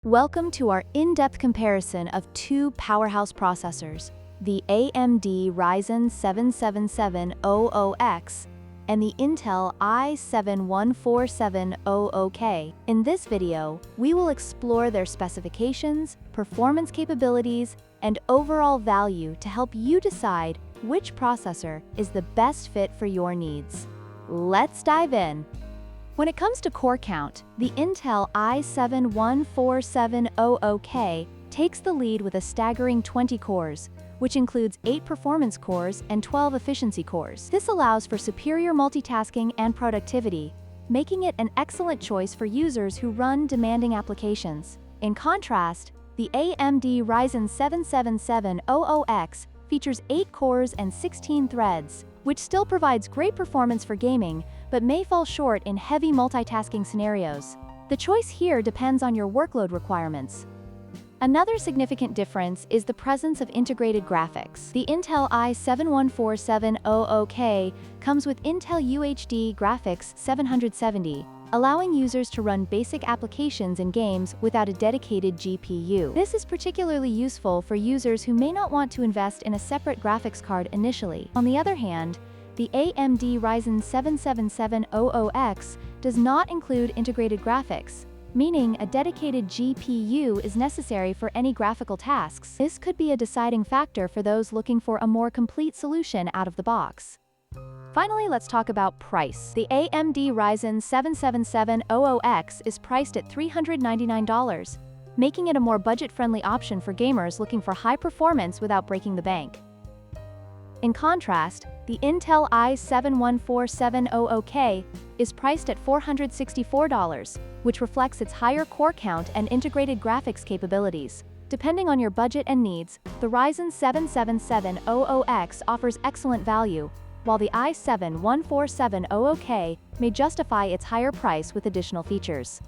Welcome to our in-depth comparison of two powerhouse processors, the AMD Ryzen 7-7700X and the Intel i7-14700K. In this video, we will explore their specifications, performance capabilities, and overall value to help you decide which processor is the best fit for your needs. Let's dive in. When it comes to core count, the Intel i7-14700K takes the lead with a staggering 20 cores, which includes 8 performance cores and 12 efficiency cores. This allows for superior multitasking and productivity, making it an excellent choice for users who run demanding applications. In contrast, the AMD Ryzen 7-7700X features 8 cores and 16 threads, which still provides great performance for gaming, but may fall short in heavy multitasking scenarios. The choice here depends on your workload requirements. Another significant difference is the presence of integrated graphics. The Intel i7-14700K comes with Intel UHD Graphics 770, allowing users to run basic applications and games without a dedicated GPU. This is particularly useful for users who may not want to invest in a separate graphics card initially. On the other hand, the AMD Ryzen 7-7700X does not include integrated graphics, meaning a dedicated GPU is necessary for any graphical tasks. This could be a deciding factor for those looking for a more complete solution out of the box. Finally, let's talk about price. The AMD Ryzen 7-7700X is priced at $399, making it a more budget-friendly option for gamers looking for high performance without breaking the bank. In contrast, the Intel i7-14700K is priced at $464, which reflects its higher core count and integrated graphics capabilities. Depending on your budget and needs, the Ryzen 7-7700X offers excellent value, while the i7-14700K may justify its higher price with additional features.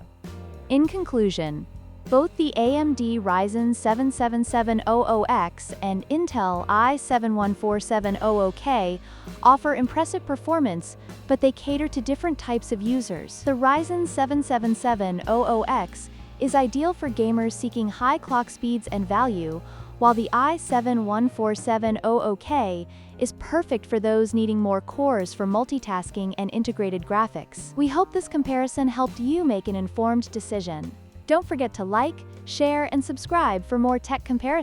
In conclusion, both the AMD Ryzen 7-7700X and Intel i7-14700K offer impressive performance, but they cater to different types of users. The Ryzen 7-7700X is ideal for gamers seeking high clock speeds and value, while the i7-14700K is perfect for those needing more cores for multitasking and integrated graphics. We hope this comparison helped you make an informed decision. Don't forget to like, share, and subscribe for more tech comparisons.